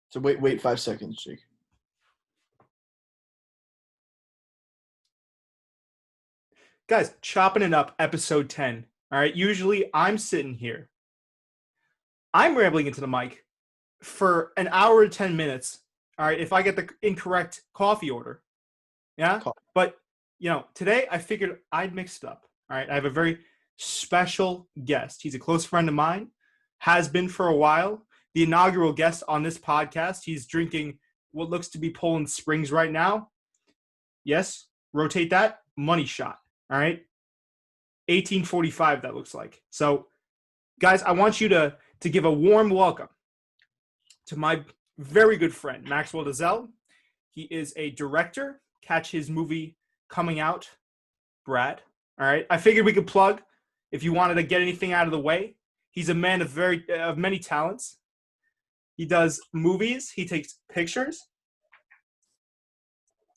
So wait 5 seconds, Jake. Guys, Chopping It Up, episode 10. All right. Usually I'm sitting here. I'm rambling into the mic for an hour to 10 minutes. All right. If I get the incorrect coffee order. Yeah. Call. But, today I figured I'd mix it up. All right. I have a very special guest. He's a close friend of mine, has been for a while. The inaugural guest on this podcast. He's drinking what looks to be Poland Springs right now. Yes. Rotate that. Money shot. All right. 1845, that looks like. So, guys, I want you to give a warm welcome to my very good friend, Maxwell Dezell. He is a director. Catch his movie coming out, Brad. All right. I figured we could plug if you wanted to get anything out of the way. He's a man of many talents. He does movies. He takes pictures.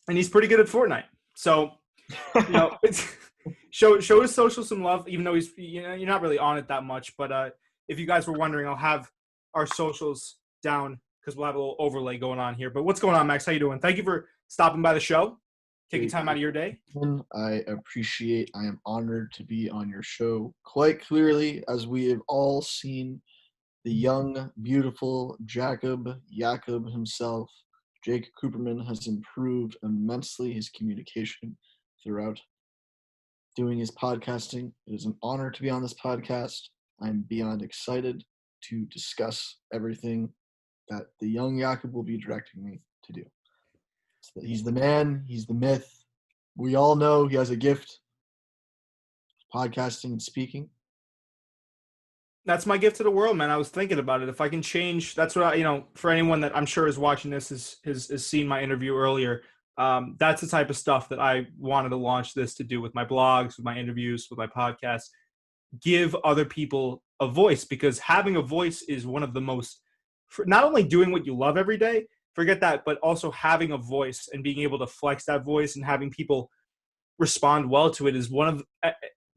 And he's pretty good at Fortnite. So, it's... Show his social some love, even though you're not really on it that much. But if you guys were wondering, I'll have our socials down because we'll have a little overlay going on here. But what's going on, Max? How you doing? Thank you for stopping by the show, taking time out of your day. I am honored to be on your show. Quite clearly, as we have all seen, the young, beautiful Jacob himself, Jake Cooperman, has improved immensely his communication throughout doing his podcasting. It is an honor to be on this podcast. I'm beyond excited to discuss everything that the young Jakob will be directing me to do. So he's the man, he's the myth. We all know he has a gift, podcasting and speaking. That's my gift to the world, man. I was thinking about it. If I can change, that's what for anyone that I'm sure is watching this has seen my interview earlier. That's the type of stuff that I wanted to launch this to do with my blogs, with my interviews, with my podcasts. Give other people a voice, because having a voice is one of the most, not only doing what you love every day, forget that, but also having a voice and being able to flex that voice and having people respond well to it is one of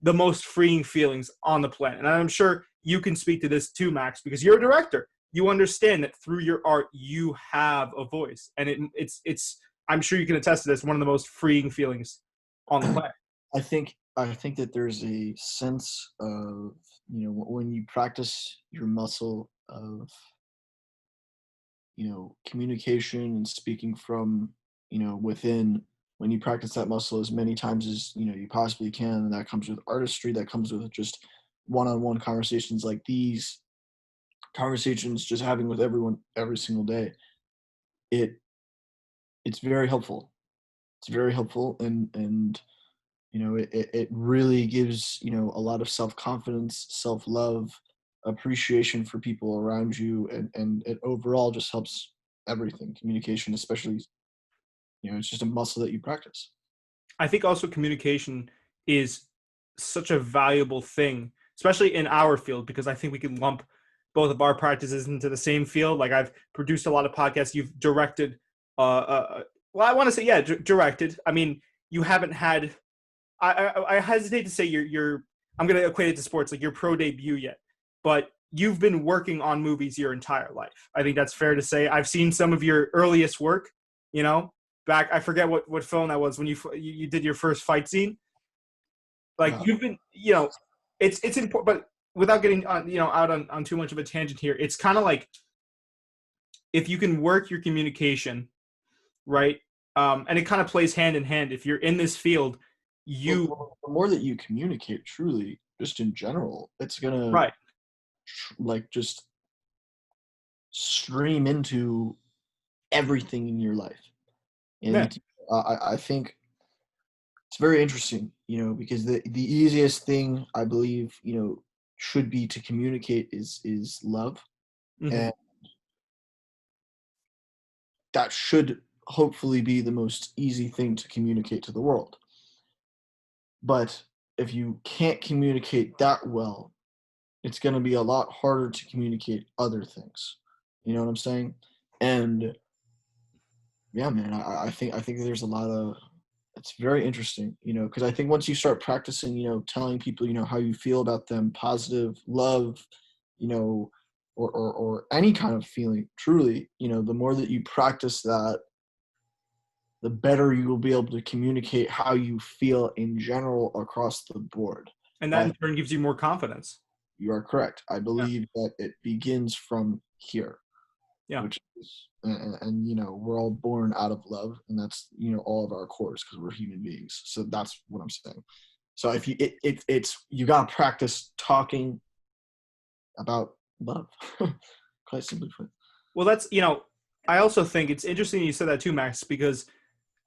the most freeing feelings on the planet. And I'm sure you can speak to this too, Max, because you're a director. You understand that through your art, you have a voice, and it's I'm sure you can attest to this, one of the most freeing feelings on the planet. I think that there's a sense of, when you practice your muscle of, communication and speaking from, within, when you practice that muscle as many times as, you possibly can, and that comes with artistry, that comes with just one-on-one conversations like these, conversations just having with everyone every single day, it's very helpful. It's very helpful, and it really gives, a lot of self-confidence, self-love, appreciation for people around you, and it overall just helps everything. Communication, especially, it's just a muscle that you practice. I think also communication is such a valuable thing, especially in our field, because I think we can lump both of our practices into the same field. Like, I've produced a lot of podcasts. You've directed, well, I want to say, yeah, directed. I mean, you haven't had, I hesitate to say your I'm going to equate it to sports, like your pro debut yet, but you've been working on movies your entire life. I think that's fair to say. I've seen some of your earliest work, back, I forget what film that was when you did your first fight scene. Like, you've been, it's important, but without getting on, out on too much of a tangent here, it's kind of like, if you can work your communication, right? And it kind of plays hand in hand. If you're in this field, The more that you communicate, truly, just in general, it's gonna right, just stream into everything in your life. And yeah. I think it's very interesting, because the easiest thing, I believe, should be to communicate is love. Mm-hmm. And that should hopefully be the most easy thing to communicate to the world. But if you can't communicate that well, it's going to be a lot harder to communicate other things. You know what I'm saying? And yeah, man, I think there's a lot of, it's very interesting, because I think once you start practicing, telling people, how you feel about them, positive love, you know, or any kind of feeling, truly, the more that you practice that, the better you will be able to communicate how you feel in general across the board. And that And in turn gives you more confidence. you are correct. I Yeah. believe that it begins from here, Yeah. which is, and we're all born out of love, and that's all of our cores because we're human beings. So that's what I'm saying. So if you it's you gotta practice talking about love, quite simply put. Well, that's, I also think it's interesting you said that too, Max, because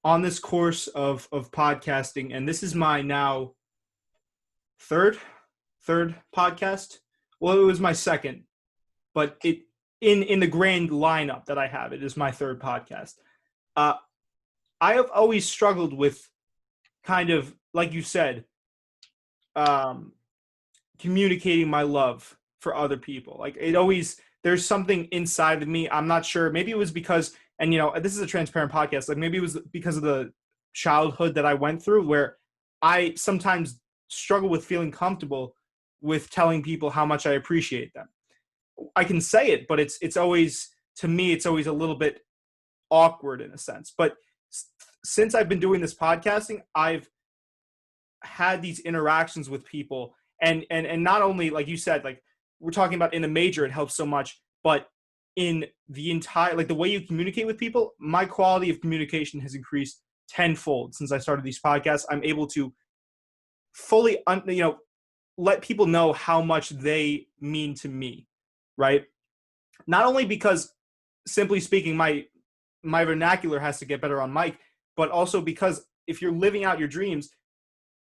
on this course of podcasting, and this is my now third podcast. Well, it was my second, but it in the grand lineup that I have, it is my third podcast. Uh, I have always struggled with kind of like you said, um, communicating my love for other people. Like it always, there's something inside of me. I'm not sure. Maybe it was because, and this is a transparent podcast. Like maybe it was because of the childhood that I went through, where I sometimes struggle with feeling comfortable with telling people how much I appreciate them. I can say it, but it's always, to me, it's always a little bit awkward in a sense. But since I've been doing this podcasting, I've had these interactions with people, and not only, like you said, like we're talking about in the major, it helps so much, but in the entire, like the way you communicate with people, my quality of communication has increased tenfold since I started these podcasts. I'm able to fully let people know how much they mean to me, right? Not only because, simply speaking, my vernacular has to get better on mic, but also because if you're living out your dreams,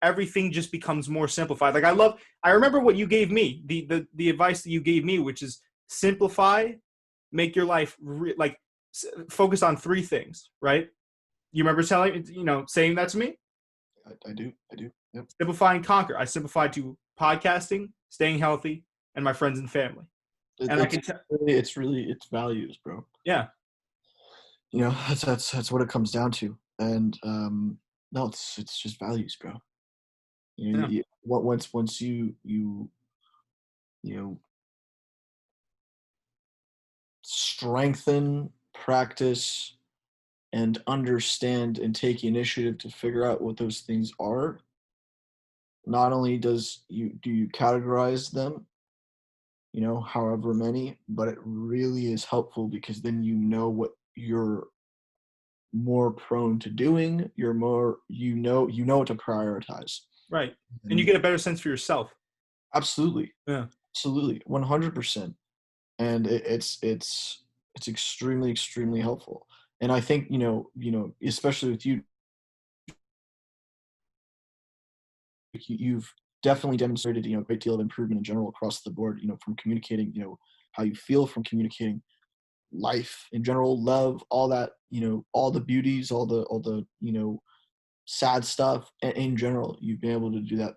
everything just becomes more simplified. Like I remember what you gave me, the advice that you gave me, which is simplify, make your life focus on three things, right? You remember saying that to me? I do. Yep. Simplify and conquer. I simplified to podcasting, staying healthy, and my friends and family. It, And I it's can tell, it's values, bro. yeah, That's what it comes down to. And no, it's just values, bro. yeah, Once you know strengthen, practice, and understand and take initiative to figure out what those things are, not only do you categorize them, however many, but it really is helpful because then what you're more prone to doing, you're more what to prioritize. right. And you And get a better sense for yourself. absolutely, Yeah. absolutely, 100%. And it's extremely, extremely helpful. And I think, especially with you, you've definitely demonstrated, a great deal of improvement in general across the board, from communicating, how you feel, from communicating life in general, love, all that, all the beauties, all the sad stuff, in general. You've been able to do that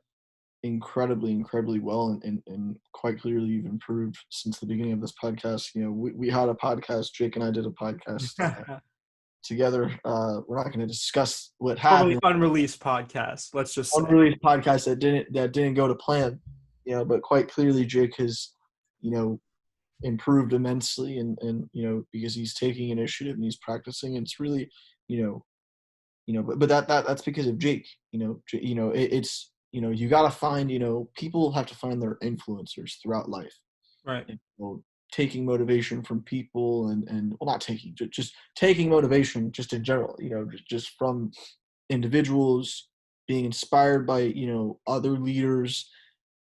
incredibly, incredibly well, and quite clearly you've improved since the beginning of this podcast. We had a podcast, Jake and I did a podcast together. We're not going to discuss what Totally happened. unreleased podcast, let's just say. Unreleased podcast that didn't go to plan, but quite clearly Jake has, you know, improved immensely, and because he's taking initiative and he's practicing, and it's really, you know, but that's because of Jake. It's, you got to find, people have to find their influencers throughout life. Right. And, taking motivation from people, and well, not taking, just taking motivation just in general, just from individuals, being inspired by, other leaders,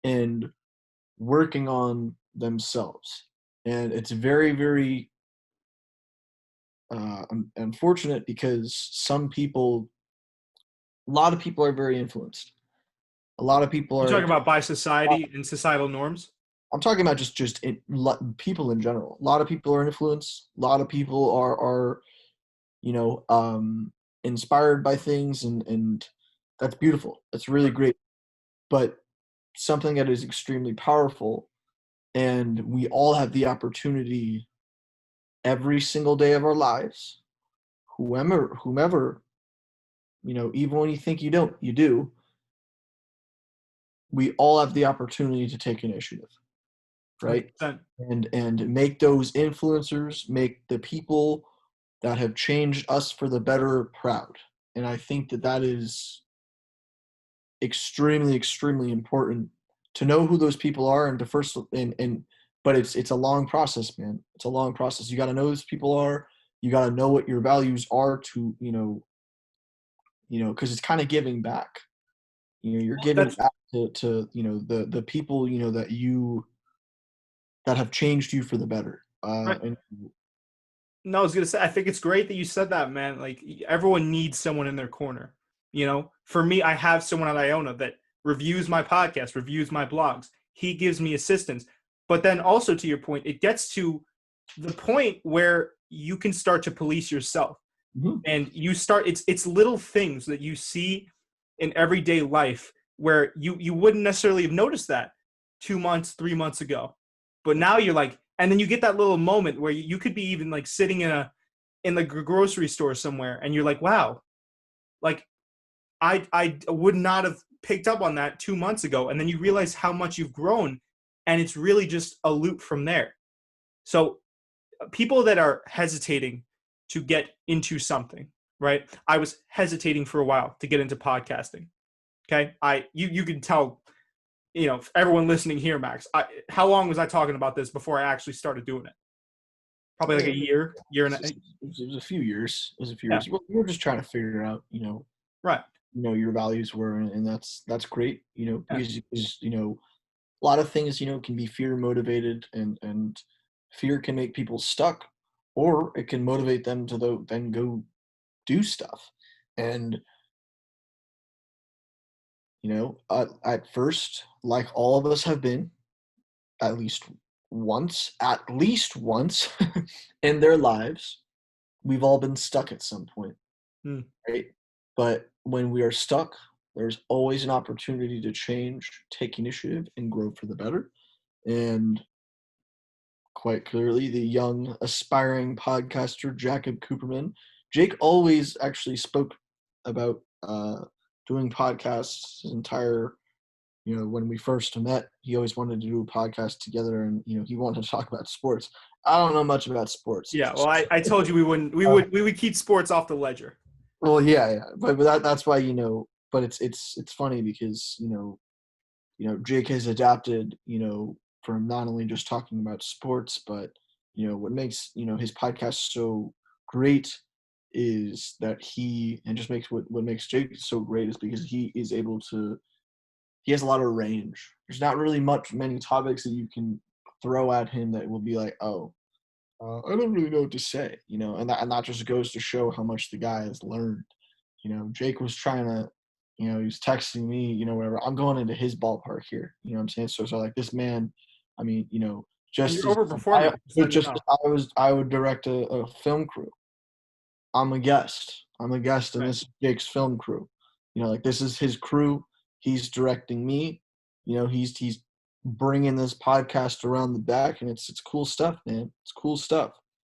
and working on themselves. And it's very, very unfortunate because a lot of people are very influenced. A lot of people You talking are. about by society and societal norms? I'm talking about people in general. A lot of people are influenced. A lot of people are you know um, inspired by things, and that's beautiful. That's really great. But something that is extremely powerful, and we all have the opportunity every single day of our lives. Whomever, even when you think you don't, you do. We all have the opportunity to take initiative. right? 100%. And make those influencers, make the people that have changed us for the better proud. And I think that that is extremely, extremely important to know who those people are and to first and but it's a long process, man. It's a long process. You got to know who those people are. You got to know what your values are to, because it's kind of giving back. You're Well, giving back to the people that have changed you for the better. right. And No, I was gonna say, I think it's great that you said that, man. Like everyone needs someone in their corner. For me, I have someone at Iona that reviews my podcast, reviews my blogs. He gives me assistance. But then also to your point, it gets to the point where you can start to police yourself. mhm, And you start it's little things that you see in everyday life where you wouldn't necessarily have noticed that 2 months, 3 months ago. But now you're like, and then you get that little moment where you could be even like sitting in the grocery store somewhere and you're like, wow, like I would not have picked up on that 2 months ago. And then you realize how much you've grown, and it's really just a loop from there. So people that are hesitating to get into something, right? I was hesitating for a while to get into podcasting. Okay. You can tell, everyone listening here, Max, how long was I talking about this before I actually started doing it? Probably like yeah, a year and it was a few years. It was a few yeah, years. Well, we were just trying to figure out, right. your values were, and that's great. Yeah. Because a lot of things can be fear motivated, and fear can make people stuck, or it can motivate them to then go do stuff. And at first, like all of us have been, at least once in their lives, we've all been stuck at some point, Hmm. right? But when we are stuck, there's always an opportunity to change, take initiative, and grow for the better. And quite clearly, the young, aspiring podcaster Jacob Cooperman, Jake always actually spoke about doing podcasts his entire, when we first met, he always wanted to do a podcast together, and he wanted to talk about sports. I don't know much about sports. Yeah. Well, I told you we wouldn't, we would keep sports off the ledger. Well, yeah, yeah, but that's why But it's funny because Jake has adapted from not only just talking about sports, but what makes his podcast so great is that and just makes what makes Jake so great is because he has a lot of range. There's not really many topics that you can throw at him that will be like, oh, I don't really know what to say, and that just goes to show how much the guy has learned. Jake was trying to, he was texting me, whatever. I'm going into his ballpark here. You know what I'm saying? So like this man, I mean, And just you're as overperforming, just letting you just know. as I would direct a film crew. I'm a guest. I'm a guest in Right. this Jake's film crew. Like this is his crew. He's directing me. He's bringing this podcast around the back, and it's cool stuff, man. It's cool stuff.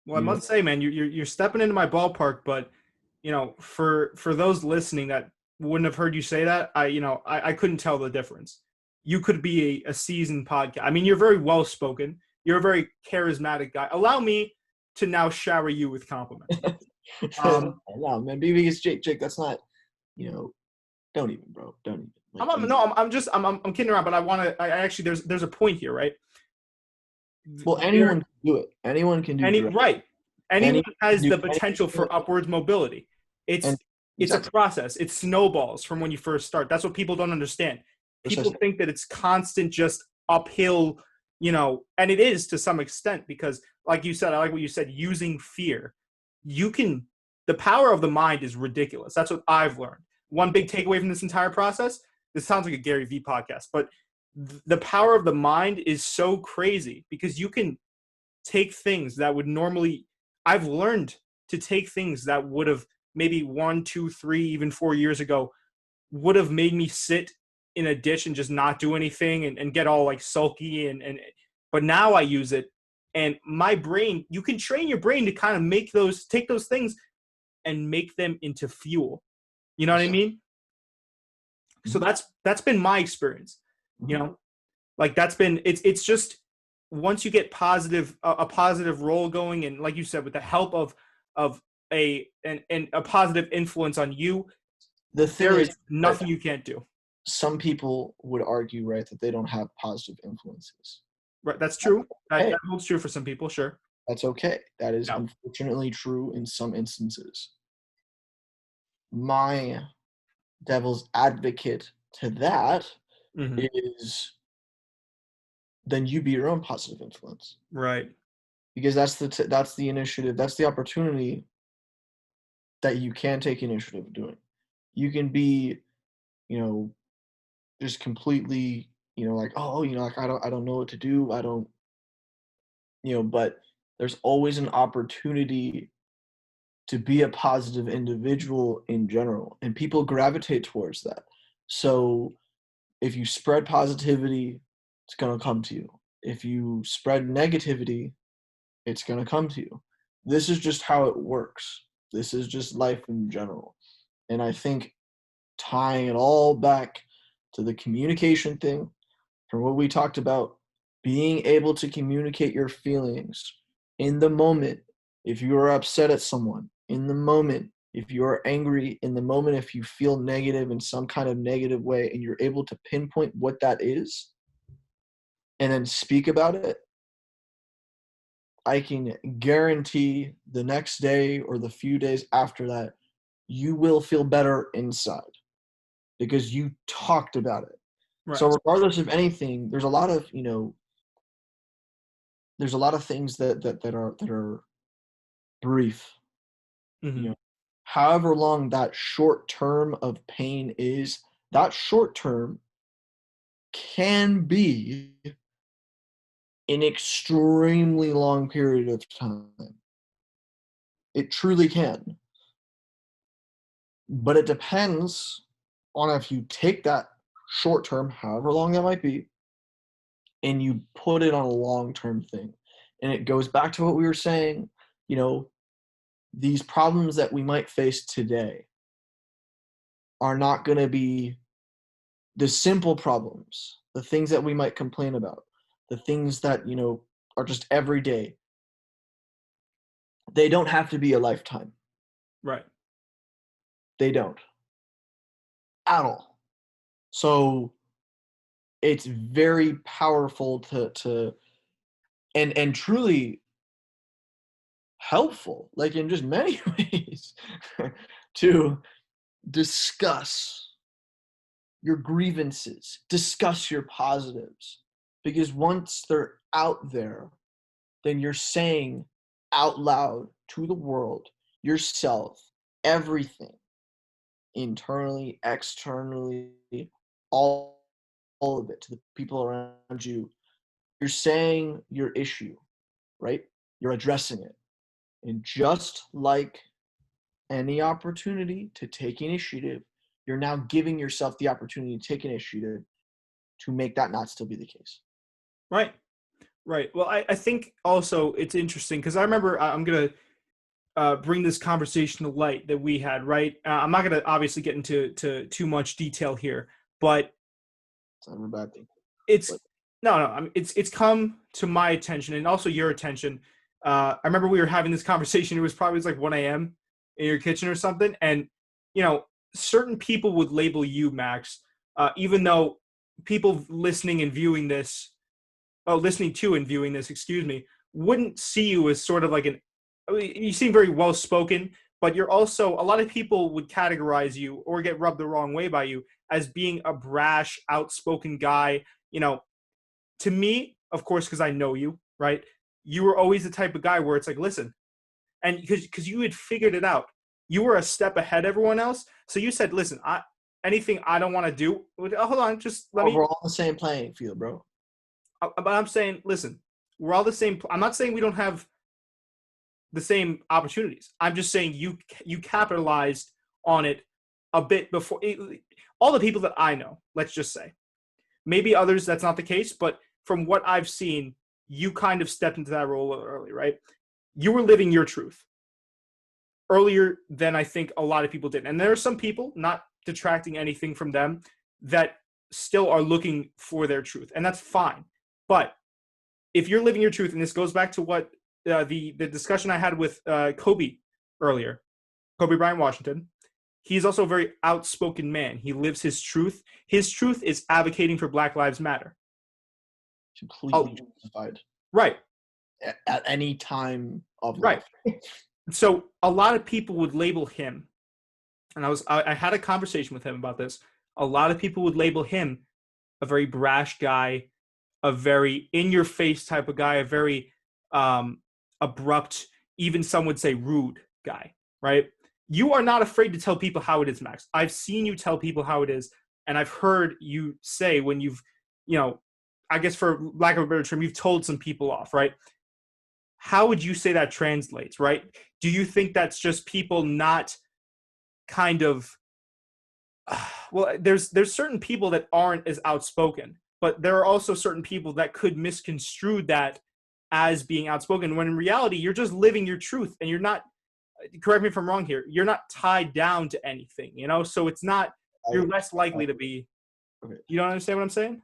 Well, I You know, must say, man, you're stepping into my ballpark, but for those listening that wouldn't have heard you say that, I couldn't tell the difference. You could be a seasoned podcast. I mean, you're very well spoken. You're a very charismatic guy. Allow me to now shower you with compliments. Um, no, man, because Jake, that's not, don't even, bro, don't even. Like, no, I'm kidding around, but I actually there's a point here, right? well, There, anyone can do it. Anyone can do direct. right. Anyone Anyone can has do the potential for upwards mobility. It's and it's a exactly, process. It snowballs from when you first start. That's what people don't understand. People precisely. think that it's constant, just uphill, and it is to some extent because, like you said, I like what you said. Using fear, you can. The power of the mind is ridiculous. That's what I've learned. One big takeaway from this entire process. This sounds like a Gary Vee podcast, but the power of the mind is so crazy because you can take things that would normally I've learned to take things that would have maybe 1, 2, 3, even 4 years ago would have made me sit in a ditch and just not do anything and get all like sulky and but now I use it, and my brain, you can train your brain to kind of take those things and make them into fuel. You know what I Precisely. mean? So Mhm, that's been my experience. You mhm. know, like that's been it's just once you get a positive role going, and like you said, with the help of a positive influence on you, The thing there is is that nothing you can't do. some people would argue, right, that they don't have positive influences. Right, that's That's true. That, okay. that holds true for some people, sure. That's okay. That is Yeah. unfortunately true in some instances. My devil's advocate to that Hmm. is then you be your own positive influence, Right. because that's the initiative, that's the opportunity that you can take initiative of doing. You can be, you know, just completely, like, oh, like I don't know what to do. I don't, but there's always an opportunity to be a positive individual in general, and people gravitate towards that. So if you spread positivity, it's going to come to you. If you spread negativity, it's going to come to you. This is just how it works. This is just life in general. And I think tying it all back to the communication thing, from what we talked about, being able to communicate your feelings in the moment. If you are upset at someone in the moment, if you are angry in the moment, if you feel negative in some kind of negative way, and you're able to pinpoint what that is and then speak about it, I can guarantee the next day or the few days after that, you will feel better inside because you talked about it. So Right. regardless of anything, there's a lot of things that are brief, you Hmm. know. However long that short term of pain is, that short term can be an extremely long period of time. It truly can. But it depends on if you take that short term, however long that might be, and you put it on a long term thing. And it goes back to what we were saying, you know, these problems that we might face today are not going to be the simple problems, the things that we might complain about, the things that, are just everyday. They don't have to be a lifetime. Right. They don't at all. So it's very powerful to and truly helpful, like in just many ways, to discuss your grievances, discuss your positives. Because once they're out there, then you're saying out loud to the world, yourself, everything, internally, externally, all, all of it to the people around you. You're saying your issue, right? You're addressing it. And just like any opportunity to take initiative, you're now giving yourself the opportunity to take initiative to make that not still be the case. Right. Right. Well, I think also it's interesting because I remember I'm gonna bring this conversation to light that we had. Right. I'm not gonna obviously get into too much detail here, but It's not a bad thing. it's But no. I mean, it's come to my attention and also your attention. I remember we were having this conversation. It was probably like 1 a.m. in your kitchen or something, and you know, certain people would label you, Max, even though people listening and viewing this, listening to and viewing this, excuse me, wouldn't see you as sort of like an. I mean, you seem very well spoken, but you're also a lot of people would categorize you or get rubbed the wrong way by you as being a brash, outspoken guy. You know, to me, of course, because I know you, right? You were always the type of guy where it's like, listen, and because you had figured it out, you were a step ahead of everyone else. So you said, listen, anything I don't want to do. Hold on, just let me. we're all on the same playing field, bro. But I'm saying, listen, we're all the same. I'm not saying we don't have the same opportunities. I'm just saying you capitalized on it a bit before all the people that I know. Let's just say maybe others that's not the case, but from what I've seen, you kind of stepped into that role a little early, right? You were living your truth earlier than I think a lot of people did. And there are some people, not detracting anything from them, that still are looking for their truth. And that's fine. But if you're living your truth, and this goes back to what the discussion I had with Kobe earlier, Kobe Bryant Washington. He's also a very outspoken man. He lives his truth. His truth is advocating for Black Lives Matter. Completely justified Right. at any time of Right. life. So a lot of people would label him, and I had a conversation with him about this. A lot of people would label him a very brash guy, a very in-your-face type of guy, a very abrupt, even some would say rude guy, right? You are not afraid to tell people how it is, Max. I've seen you tell people how it is, and I've heard you say when you've, I guess for lack of a better term, you've told some people off, right? How would you say that translates, right? Do you think that's just people not kind of well, there's certain people that aren't as outspoken, but there are also certain people that could misconstrue that as being outspoken when in reality you're just living your truth and you're not, correct me if I'm wrong here, you're not tied down to anything, so it's not, you're less likely to be. Okay. You don't understand what I'm saying?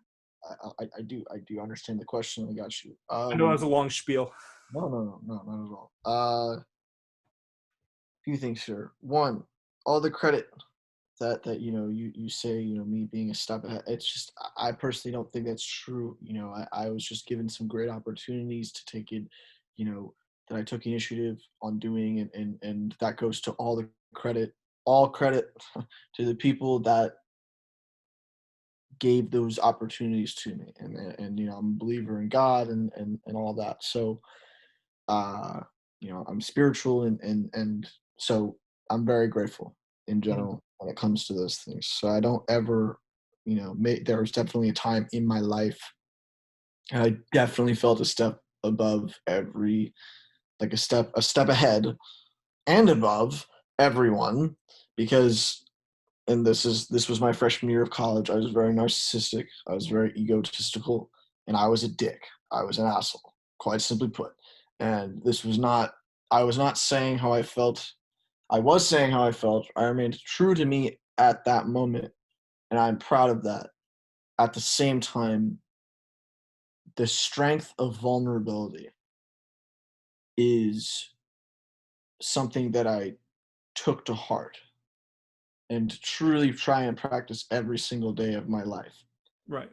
I do understand the question. I got you. I know that was a long spiel. No, not at all. Few things here. One, all the credit that you say, me being a step ahead. It's just I personally don't think that's true. I was just given some great opportunities to take it, that I took initiative on doing, and that goes to all credit to the people that gave those opportunities to me, and I'm a believer in God and all that. So uh I'm spiritual, and so I'm very grateful in general when it comes to those things. So I don't ever, there was definitely a time in my life, and I definitely felt a step above every, like a step ahead and above everyone, because, and this was my freshman year of college. I was very narcissistic, I was very egotistical, and I was a dick. I was an asshole, quite simply put. And this was not, I was not saying how I felt. I was saying how I felt. I remained true to me at that moment, and I'm proud of that. At the same time, the strength of vulnerability is something that I took to heart and truly try and practice every single day of my life. Right.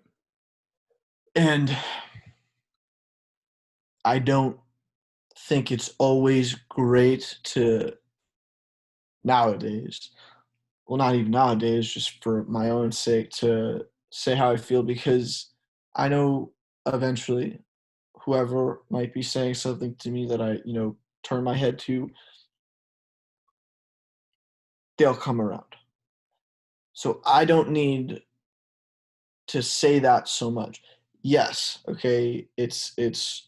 And I don't think it's always great to, nowadays, well, not even nowadays, just for my own sake, to say how I feel, because I know eventually whoever might be saying something to me that I, turn my head to, they'll come around. So I don't need to say that so much. Yes, okay, it's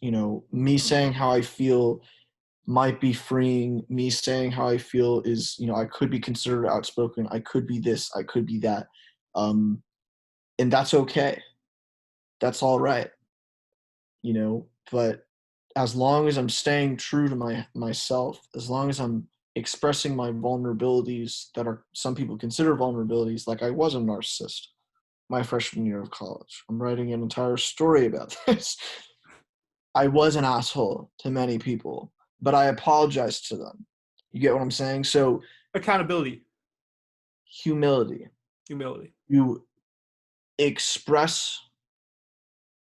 me saying how I feel might be freeing. Me saying how I feel is, I could be considered outspoken. I could be this. I could be that. Um, and that's okay. That's all right. But as long as I'm staying true to myself, as long as I'm expressing my vulnerabilities that are some people consider vulnerabilities, like I was a narcissist my freshman year of college. I'm writing an entire story about this. I was an asshole to many people, but I apologized to them. You get what I'm saying? So Accountability. humility. Humility. You express,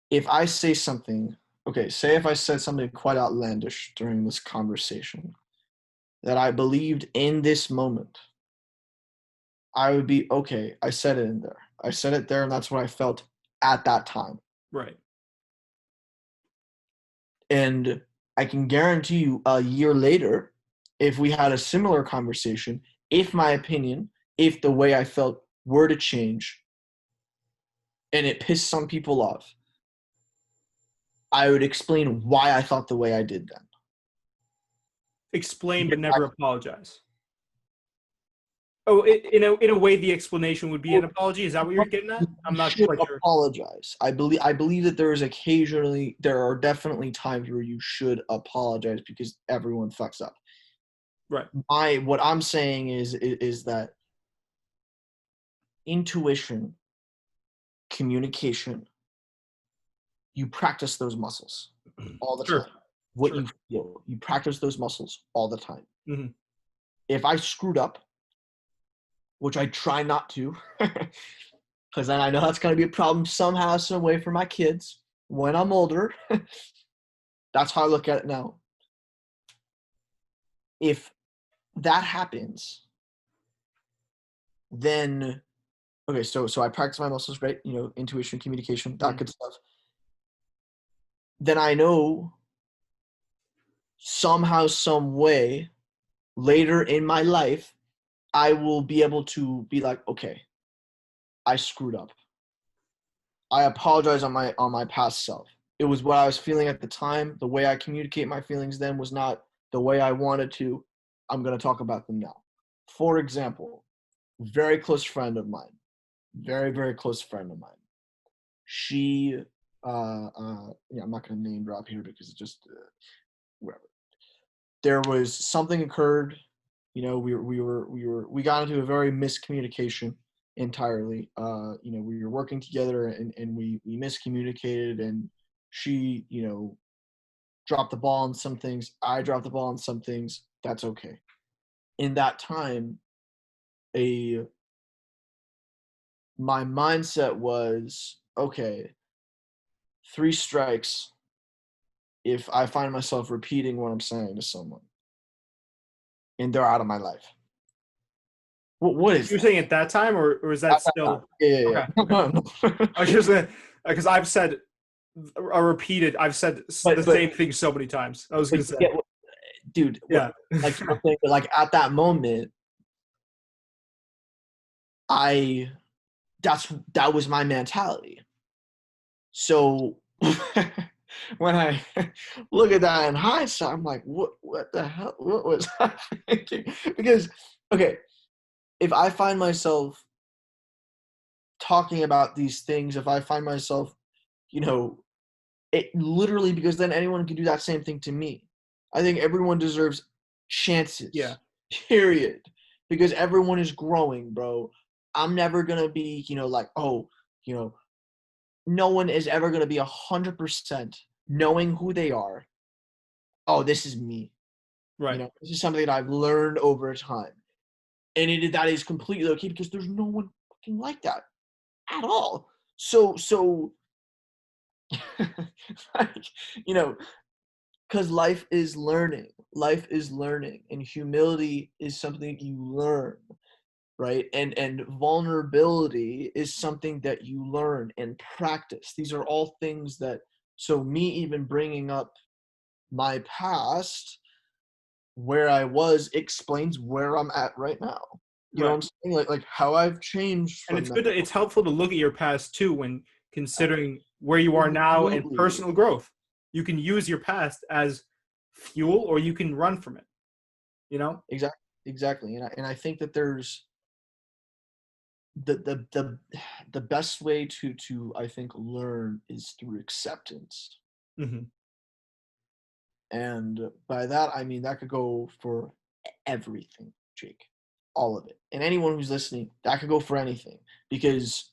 if I say something, okay, say if I said something quite outlandish during this conversation that I believed in this moment, I would be, okay, I said it in there. I said it there, and that's what I felt at that time. Right. And I can guarantee you a year later, if we had a similar conversation, if my opinion, if the way I felt were to change and it pissed some people off, I would explain why I thought the way I did then. Explain but never apologize. Oh, in a way, the explanation would be an apology. Is that what you're getting at? I'm You not should quite sure. apologize. I believe that there are definitely times where you should apologize because everyone fucks up. Right. What I'm saying is that intuition, communication, you practice those muscles. all the Sure. time. What Sure. you feel, you practice those muscles all the time. Hmm. If I screwed up, which I try not to, because then I know that's going to be a problem somehow, some way for my kids when I'm older. That's how I look at it now. If that happens, then okay, so I practice my muscles, right? Intuition, communication, that Hmm. good stuff. Then I know somehow, some way, later in my life, I will be able to be like, okay, I screwed up. I apologize on my past self. It was what I was feeling at the time. The way I communicate my feelings then was not the way I wanted to. I'm going to talk about them now. For example, very close friend of mine, very, very close friend of mine. She, yeah, I'm not going to name drop here because it's just whatever. There was something occurred. We got into a very miscommunication entirely. We were working together and we miscommunicated, and she, dropped the ball on some things. I dropped the ball on some things. That's okay. In that time, a my mindset was okay. 3 strikes. If I find myself repeating what I'm saying to someone, and they're out of my life. What is You were that? saying at that time, or is that At that time. still Yeah, yeah, okay? yeah. Okay. No, no. I was just gonna, because I've said the but but same thing so many times. I was but gonna you say, get what, dude. What yeah. like I'm saying, but like at that moment, I that was my mentality. So when I look at that in hindsight, I'm like, what the hell? What was I thinking? Because okay, if I find myself talking about these things, if I find myself, you know, it literally because then anyone can do that same thing to me. I think everyone deserves Yeah. chances. Period. Because everyone is growing, bro. I'm never gonna be, like, oh, you know, no one is ever gonna be 100% knowing who they are. Oh, this is me. Right. This is something that I've learned over time, and that is completely okay because there's no one fucking like that at all. So, like, you know, because life is learning. Life is learning, and humility is something you learn, right? And vulnerability is something that you learn and practice. These are all things that. So me even bringing up my past, where I was, explains where I'm at right now. You know what Right. I'm saying? Like how I've changed And from that. it's helpful to look at your past too when considering where you are now and Absolutely. personal growth. You can use your past as fuel, or you can run from it. You know. Exactly. And I think that there's the best way to I think learn is through acceptance. Hmm. And by that I mean that could go for everything, Jake. All of it. And anyone who's listening, that could go for anything. Because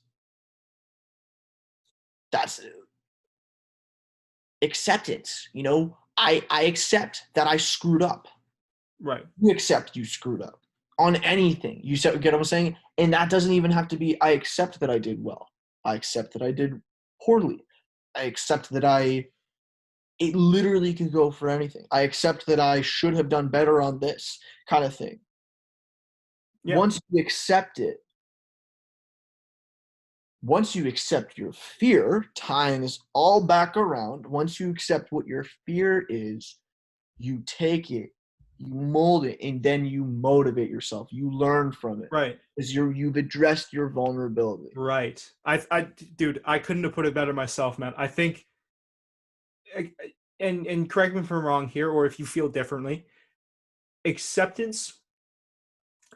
that's acceptance. I accept that I screwed up. Right. You accept you screwed up on anything. Get what I'm saying? And that doesn't even have to be I accept that I did well. I accept that I did poorly. I accept that it literally can go for anything. I accept that I should have done better on this kind of thing. Yeah. Once you accept your fear, tying this all back around, once you accept what your fear is, you take it, you mold it, and then you motivate yourself. You learn from it Right. because you've addressed your vulnerability. Right. Dude, I couldn't have put it better myself, man. I think, and correct me if I'm wrong here, or if you feel differently. Acceptance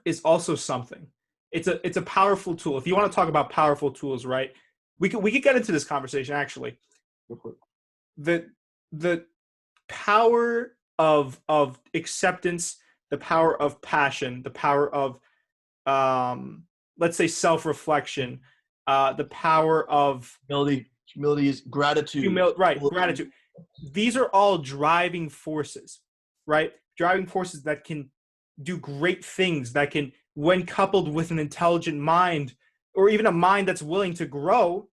is also something. It's a powerful tool. If you want to talk about powerful tools, right? We could get into this conversation actually. The the power of acceptance, the power of passion, the power of let's say self-reflection, the power of Humility is gratitude. right, Humility. gratitude. these are all driving forces, right? Driving forces that can do great things, that can, when coupled with an intelligent mind, or even a mind that's willing to grow,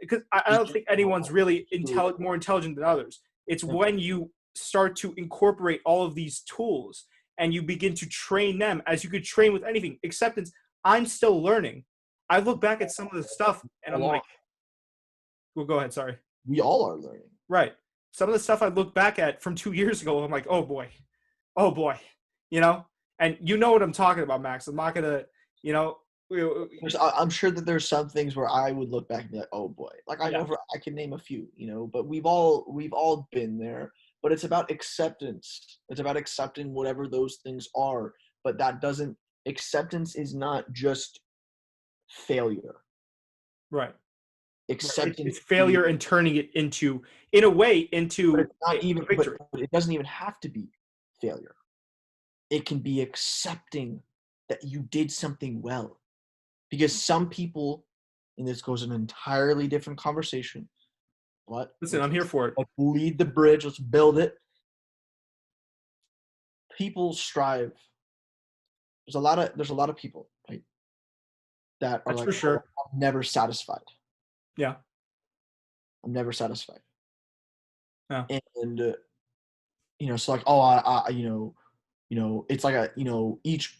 because I don't think anyone's really more intelligent than others. It's when you start to incorporate all of these tools and you begin to train them as you could train with anything. Acceptance, I'm still learning. I look back at some of the stuff and I'm like, well, go ahead, sorry. We all are learning. Right. Some of the stuff I look back at from 2 years ago, I'm like, oh boy, you know? And you know what I'm talking about, Max. I'm not going to, you know. I'm sure that there's some things where I would look back and be like, oh boy. Like I can name a few, you know, but we've all been there. But it's about acceptance. It's about accepting whatever those things are. But acceptance is not just failure. Right. Acceptance It's failure and turning it into, in a way, into but it's not even victory. but it doesn't even have to be failure. It can be accepting that you did something well. Because some people, and this goes an entirely different conversation, but listen, I'm here for it. Let's lead the bridge. Let's build it. People strive. There's a lot of people, right, that are That's like, for sure. oh, I'm never satisfied. Yeah. I'm never satisfied. Yeah. And you know, so like, oh, I it's like each,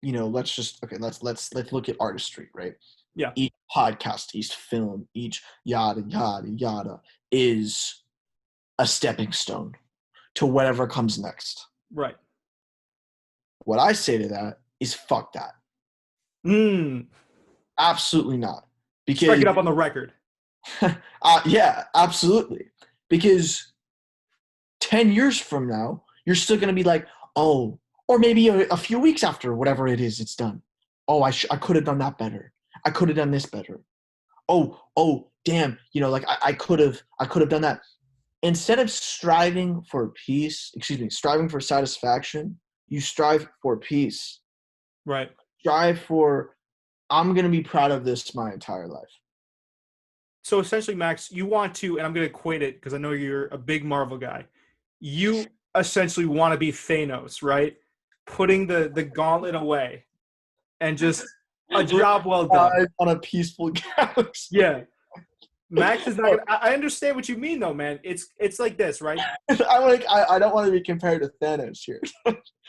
let's look at artistry, right? Yeah. Each podcast, each film, each yada yada yada is a stepping stone to whatever comes next. Right. What I say to that is fuck that. Mm. Absolutely not. Because strike it up on the record. yeah, absolutely. Because 10 years from now, you're still going to be like, oh, or maybe a few weeks after whatever it is it's done. Oh, I could have done that better. I could have done this better. Oh, damn, like I could have done that. Instead of striving for satisfaction, you strive for peace. Right. Strive for, I'm going to be proud of this my entire life. So essentially, Max, you want to, and I'm going to equate it because I know you're a big Marvel guy. You essentially want to be Thanos, right? Putting the gauntlet away and just a job well done. On a peaceful galaxy. Yeah. Max is not gonna. I understand what you mean, though, man. It's like this, right? I don't want to be compared to Thanos here.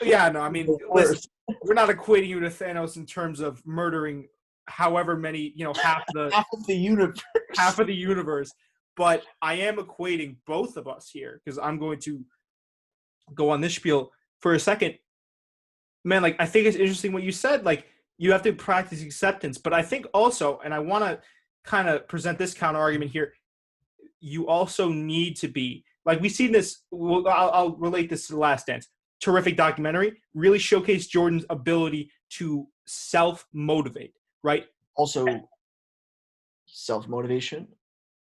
Yeah, no. I mean, listen, we're not equating you to Thanos in terms of murdering however many, half of the universe. Half of the universe. But I am equating both of us here because I'm going to go on this spiel for a second. Man, like, I think it's interesting what you said. Like, you have to practice acceptance. But I think also, and I want to kind of present this counter argument here, you also need to be, like, we've seen this, I'll relate this to The Last Dance. Terrific documentary, really showcased Jordan's ability to self-motivate, right? Also, self-motivation.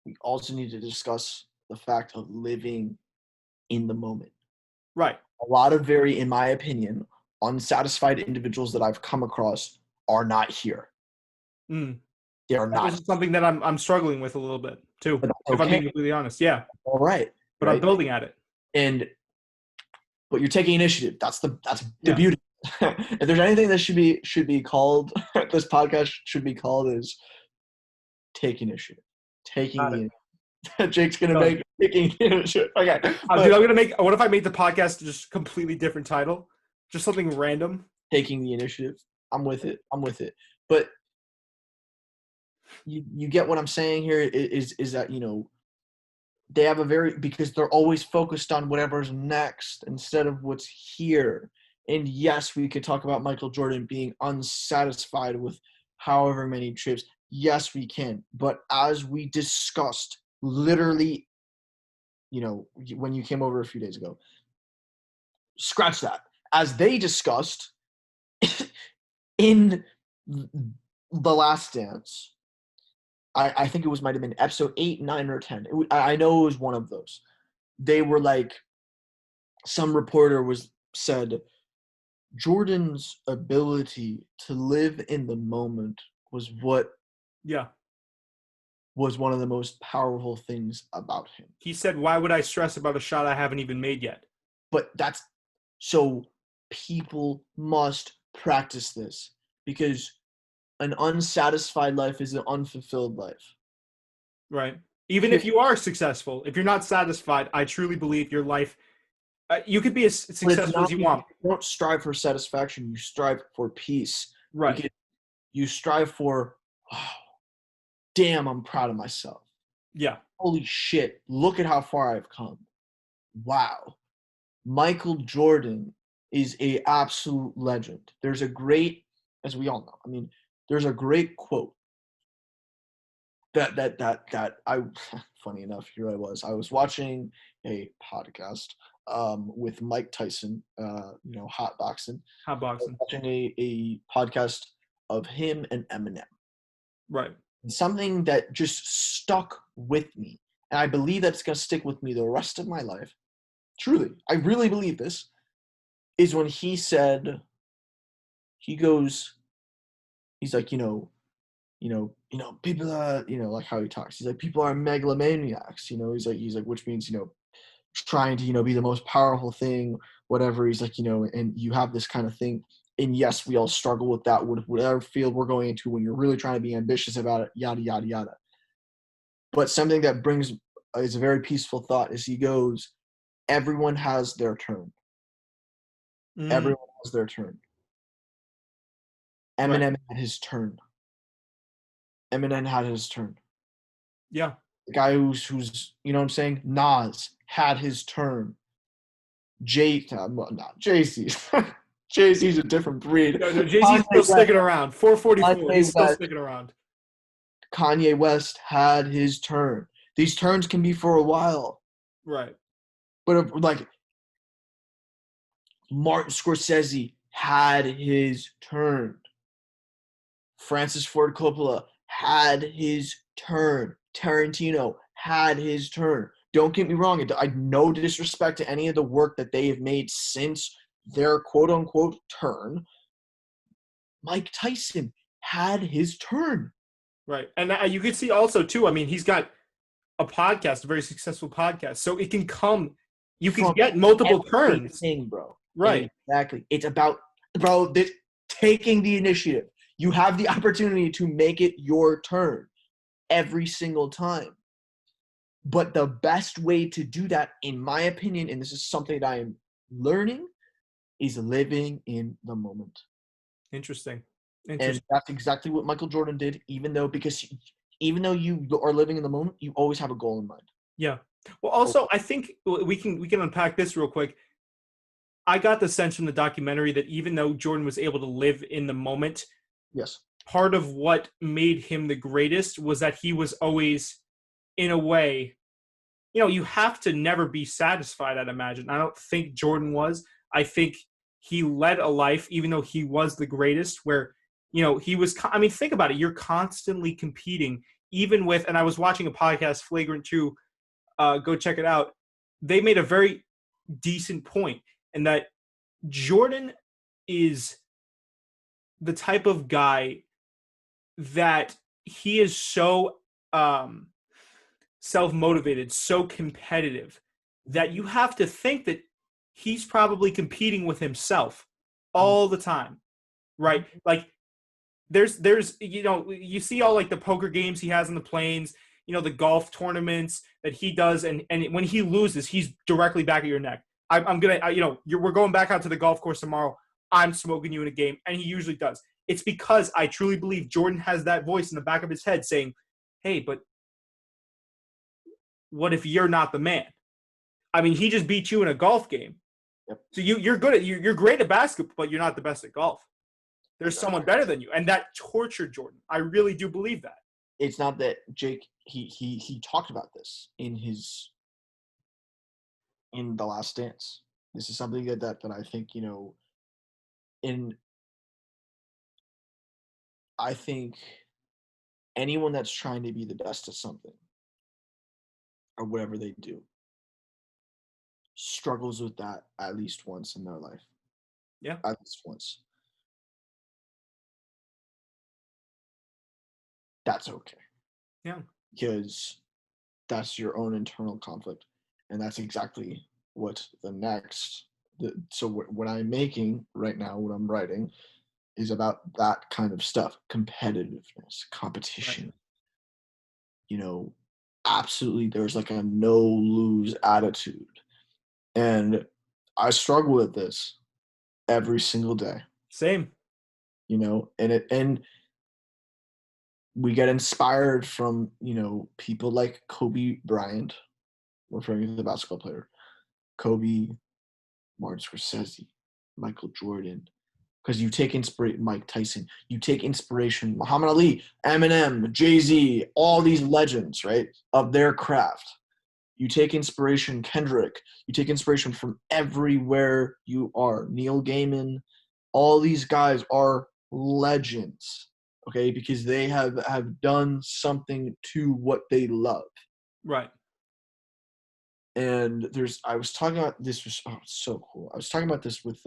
We also need to discuss the fact of living in the moment. Right. A lot of in my opinion, unsatisfied individuals that I've come across are not here. Mm. They are not. This is something that I'm struggling with a little bit too, if I'm being completely honest. Yeah. All right. But I'm building at it. But you're taking initiative. That's the beauty. If there's anything that should be called, this podcast should be called, is take initiative. Taking the Jake's gonna make taking initiative. Okay. Dude, I'm gonna make. What if I make the podcast just completely different title, just something random? Taking the initiative. I'm with it. But you get what I'm saying here is that they have because they're always focused on whatever's next instead of what's here. And yes, we could talk about Michael Jordan being unsatisfied with however many trips. Yes, we can. But as we discussed, literally, when you came over a few days ago, scratch that. As they discussed in The Last Dance, I think it might have been episode 8, 9, or 10. I know it was one of those. They were like, some reporter said, Jordan's ability to live in the moment was what was one of the most powerful things about him. He said, "Why would I stress about a shot I haven't even made yet?" But that's so people must practice this because an unsatisfied life is an unfulfilled life. Right. Even if you are successful, if you're not satisfied, I truly believe your life, you could be as But it's successful not as you because want. you don't strive for satisfaction, you strive for peace. Right. Because you strive for, oh, damn, I'm proud of myself. Yeah. Holy shit, look at how far I've come. Wow. Michael Jordan is a absolute legend. There's a great, as we all know, I mean, there's a great quote that I funny enough, here I was watching a podcast with Mike Tyson, hot boxing. Hot I was boxing. watching a podcast of him and Eminem. Right. And something that just stuck with me, and I believe that's gonna stick with me the rest of my life. Truly, I really believe this, is when he said, he goes, he's like, people are, like how he talks. He's like, people are megalomaniacs, he's like, which means, trying to, be the most powerful thing, whatever. He's like, and you have this kind of thing. And yes, we all struggle with that, with whatever field we're going into when you're really trying to be ambitious about it, yada, yada, yada. But something that brings is a very peaceful thought is he goes, everyone has their turn. Mm, Everyone has their turn. right. Eminem had his turn. Eminem had his turn. Yeah. The guy who's you know what I'm saying? Nas had his turn. Well, not Jay-Z. Jay-Z's a different breed. No, no, Jay-Z's Kanye still West, sticking around. 444. Kanye He's still West, sticking around. Kanye West had his turn. These turns can be for a while, Right. but like Martin Scorsese had his turn. Francis Ford Coppola had his turn. Tarantino had his turn. Don't get me wrong. I no disrespect to any of the work that they have made since their quote unquote turn. Mike Tyson had his turn. Right. And you can see also, too, I mean, he's got a podcast, a very successful podcast. So it can come, you can From get multiple turns. everything, bro. Right. Exactly. It's about, bro, taking the initiative. You have the opportunity to make it your turn every single time. But the best way to do that, in my opinion, and this is something that I am learning, is living in the moment. Interesting. And Interesting. that's exactly what Michael Jordan did, even though you are living in the moment, you always have a goal in mind. Yeah. Well, also, I think we can unpack this real quick. I got the sense from the documentary that even though Jordan was able to live in the moment, Yes. part of what made him the greatest was that he was always, in a way, you have to never be satisfied, I'd imagine. I don't think Jordan was. I think he led a life, even though he was the greatest, where, he was, I mean, think about it. You're constantly competing, even with, and I was watching a podcast, Flagrant 2, go check it out. They made a very decent point in that Jordan is the type of guy that he is so self-motivated, so competitive that you have to think that he's probably competing with himself all the time, right? Like there's you see all like the poker games he has on the planes, the golf tournaments that he does, and when he loses, he's directly back at your neck. I'm gonna, we're going back out to the golf course tomorrow. I'm smoking you in a game, and he usually does. It's because I truly believe Jordan has that voice in the back of his head saying, "Hey, but what if you're not the man?" I mean, he just beat you in a golf game. Yep. So you're good at you're great at basketball, but you're not the best at golf. There's Exactly. someone better than you, and that tortured Jordan. I really do believe that. It's not that Jake. He talked about this in The Last Dance. This is something that I think in I think anyone that's trying to be the best at something or whatever they do struggles with that at least once in their life. Yeah. At least once. That's okay. Yeah. because that's your own internal conflict, and that's exactly what so what I'm making right now, what I'm writing, is about that kind of stuff: competitiveness, Right. competition. You know, absolutely, there's like a no lose attitude, and I struggle with this every single day. Same. And we get inspired from people like Kobe Bryant, referring to the basketball player, Kobe, Martin Scorsese, Michael Jordan, because you take inspiration, Mike Tyson, you take inspiration, Muhammad Ali, Eminem, Jay-Z, all these legends, right, of their craft. You take inspiration, Kendrick, you take inspiration from everywhere you are. Neil Gaiman, all these guys are legends, okay, because they have done something to what they love. Right. And I was talking about this was so cool. I was talking about this with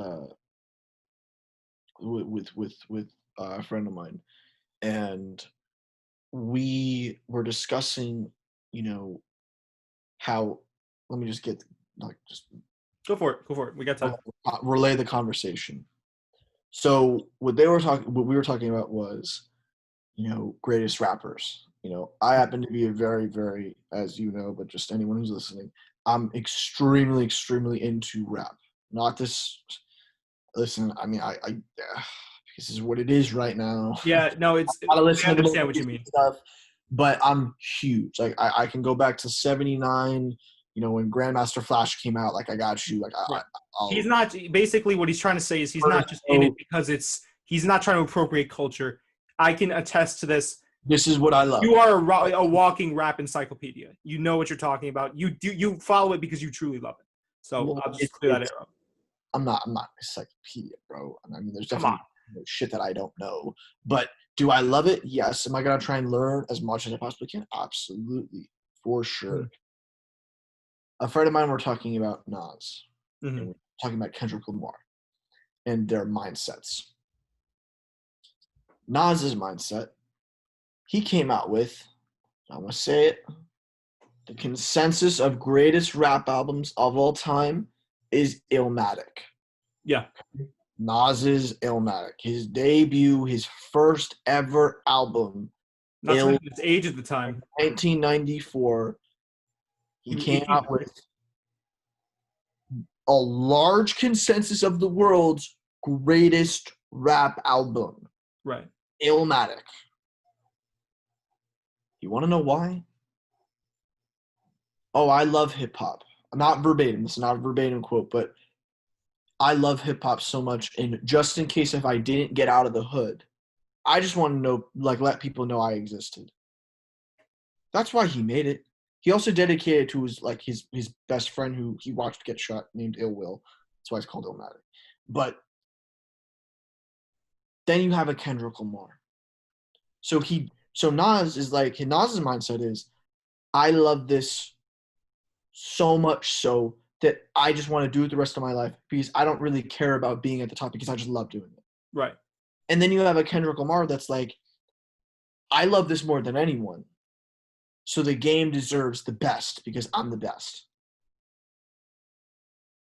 a friend of mine, and we were discussing, you know, how. Let me just get like just Go for it. Go for it. We got time. relay the conversation. So what we were talking about was, greatest rappers. I happen to be a very, very, as you know, but just anyone who's listening, I'm extremely, extremely into rap. Not this. Listen, I mean, this is what it is right now. Yeah. No, I listen I to the understand most what you basic mean. stuff, but I'm huge. Like I can go back to '79. When Grandmaster Flash came out. Like I got you. Like Right. He's I'll. not basically what he's trying to say is he's not just in it because he's not trying to appropriate culture. I can attest to this. This is what I love. You are a walking rap encyclopedia. You know what you're talking about. You follow it because you truly love it. So Well, I'll just clear that air up. I'm not an encyclopedia, bro. I mean, there's Come on. definitely shit that I don't know. But do I love it? Yes. Am I gonna try and learn as much as I possibly can? Absolutely, for sure. A friend of mine were talking about Nas, Mm-hmm. and we're talking about Kendrick Lamar and their mindsets. Nas's mindset, he came out with, I'm gonna say it, the consensus of greatest rap albums of all time is Illmatic. Yeah. Nas's Illmatic. His debut, his first ever album, Not to Ill, mention its age at the time. 1994. He He was came 18. out with a large consensus of the world's greatest rap album, Right. Illmatic. You want to know why? Oh, I love hip hop. Not verbatim. This is not a verbatim quote, but I love hip hop so much. And just in case if I didn't get out of the hood, I just want to know, like, let people know I existed. That's why he made it. He also dedicated to his best friend who he watched get shot, named Ill Will. That's why it's called Illmatic. But then you have a Kendrick Lamar. So Nas's mindset is, I love this so much so that I just want to do it the rest of my life because I don't really care about being at the top because I just love doing it. Right. And then you have a Kendrick Lamar that's like, I love this more than anyone. So the game deserves the best because I'm the best.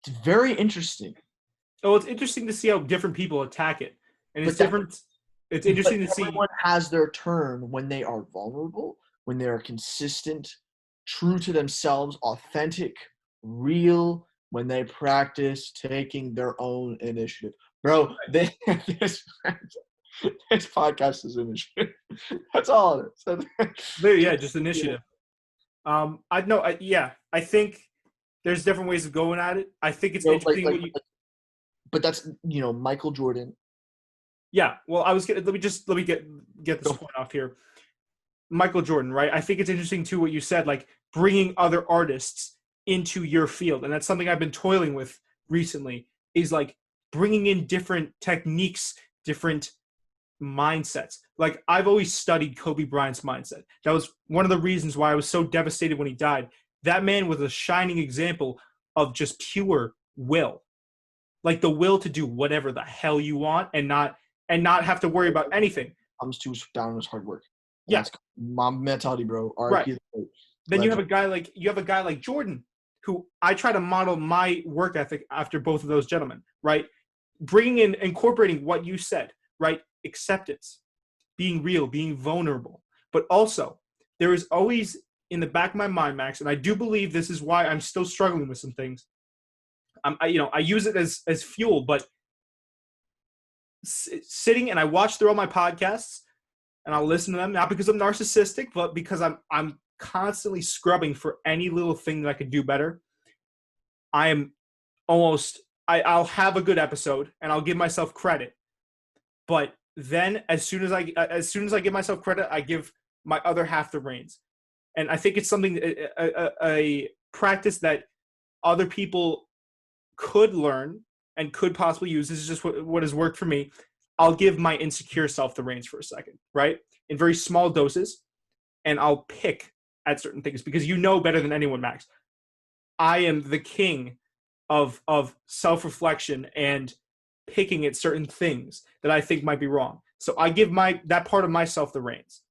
It's very interesting. Oh, it's interesting to see how different people attack it, and it's But that different. It's but interesting to see. everyone has their turn when they are vulnerable, when they are consistent, true to themselves, authentic, real, when they practice taking their own initiative. Bro, this this podcast is initiative. That's all it is. Yeah, just initiative. I know. Yeah, I think there's different ways of going at it. I think it's interesting what you. But that's Michael Jordan. Yeah, well, let me get this point off here. Michael Jordan, right? I think it's interesting too what you said, like bringing other artists into your field, and that's something I've been toiling with recently. Is like bringing in different techniques, different mindsets. Like I've always studied Kobe Bryant's mindset. That was one of the reasons why I was so devastated when he died. That man was a shining example of just pure will. Like the will to do whatever the hell you want and not have to worry about anything. Comes to down his hard work. Yeah, That's my mentality, bro. right. R.I.P. Then you have a guy like Jordan, who I try to model my work ethic after both of those gentlemen, right? Incorporating what you said, right? Acceptance, being real, being vulnerable. But also, there is always in the back of my mind, Max, and I do believe this is why I'm still struggling with some things. I use it as fuel, but sitting and I watch through all my podcasts and I'll listen to them, not because I'm narcissistic, but because I'm constantly scrubbing for any little thing that I could do better. I am I'll have a good episode and I'll give myself credit. But then as soon as I give myself credit, I give my other half the reins. And I think it's something a practice that other people could learn and could possibly use. This is just what has worked for me. I'll give my insecure self the reins for a second, right? In very small doses, and I'll pick at certain things because you know better than anyone, Max. I am the king of self-reflection and picking at certain things that I think might be wrong. So I give that part of myself the reins.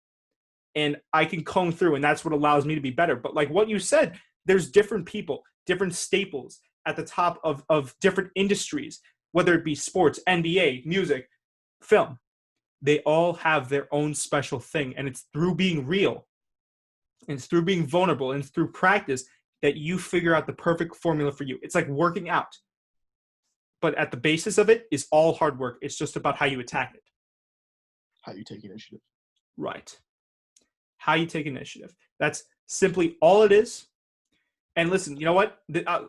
And I can comb through, and that's what allows me to be better. But like what you said, there's different people, different staples at the top of different industries, whether it be sports, NBA, music, film. They all have their own special thing. And it's through being real, and it's through being vulnerable, and it's through practice that you figure out the perfect formula for you. It's like working out. But at the basis of it is all hard work. It's just about how you attack it. How you take initiative. Right. How you take initiative. That's simply all it is. And listen, you know what?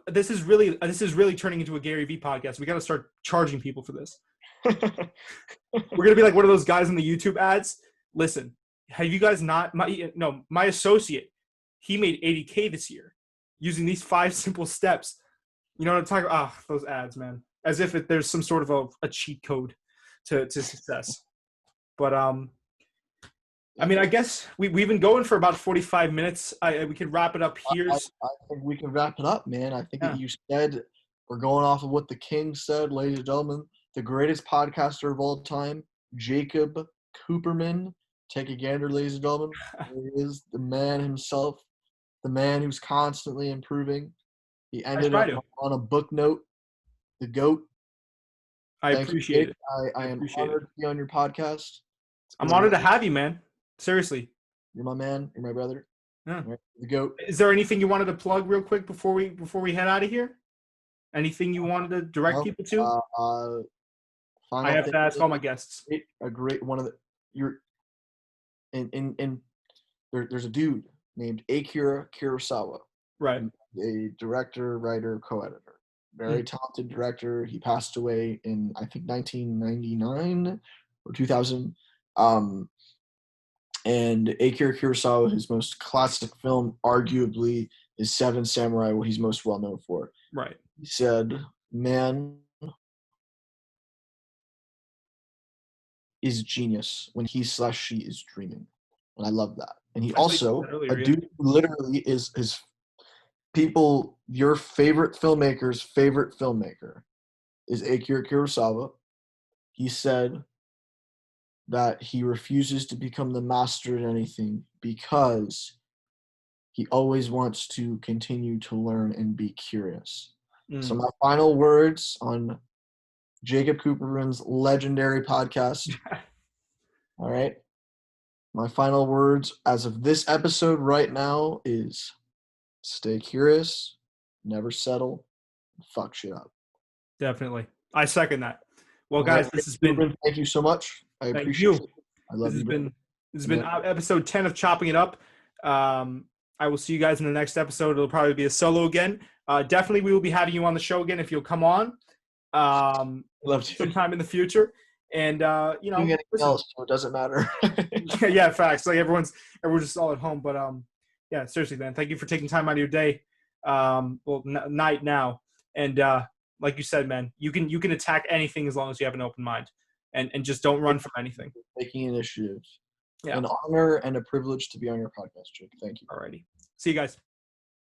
This is really turning into a Gary Vee podcast. We got to start charging people for this. We're gonna be like one of those guys in the YouTube ads. Listen, have you guys not? My associate, he made 80K this year using these 5 simple steps. You know what I'm talking about? Those ads, man. As if there's some sort of a cheat code to success. But I mean, I guess we've been going for about 45 minutes. We could wrap it up here. I think we can wrap it up, man. I think Yeah. that you said we're going off of what the king said, ladies and gentlemen. The greatest podcaster of all time, Jacob Cooperman. Take a gander, ladies and gentlemen. There he is, the man himself, the man who's constantly improving. He ended up on a book note, the GOAT. I Thank you, appreciate Jake. it. I am honored to be on your podcast. I'm honored to have you, man. Seriously. You're my man. You're my brother. Yeah. Right, the GOAT. Is there anything you wanted to plug real quick before we head out of here? Anything you wanted to direct people to? I have to ask all my guests. A great one of the there's a dude named Akira Kurosawa. Right. A director, writer, co-editor. Very talented director. He passed away in I think 1999 or 2000. And Akira Kurosawa, his most classic film, arguably, is Seven Samurai, what he's most well known for. Right. He said, "Man is genius when he/she is dreaming," and I love that. And he also a dude who literally is his people. Your favorite filmmaker's favorite filmmaker is Akira Kurosawa. He said that he refuses to become the master at anything because he always wants to continue to learn and be curious. So my final words on Jacob Cooperman's legendary podcast. All right. My final words as of this episode right now is stay curious, never settle, fuck shit up. Definitely. I second that. Well, guys, this has been. Thank you so much. I appreciate it. I love you. This has been episode 10 of Chopping It Up. I will see you guys in the next episode. It'll probably be a solo again. Definitely, we will be having you on the show again if you'll come on. Love to. Sometime in the future. And you know, anything else, so it doesn't matter. Yeah, facts. Like everyone's just all at home. But yeah, seriously, man. Thank you for taking time out of your day. Night now. And like you said, man, you can attack anything as long as you have an open mind, and just don't run from anything. Taking initiative. Yeah. An honor and a privilege to be on your podcast, Jake. Thank you. Alrighty. See you guys.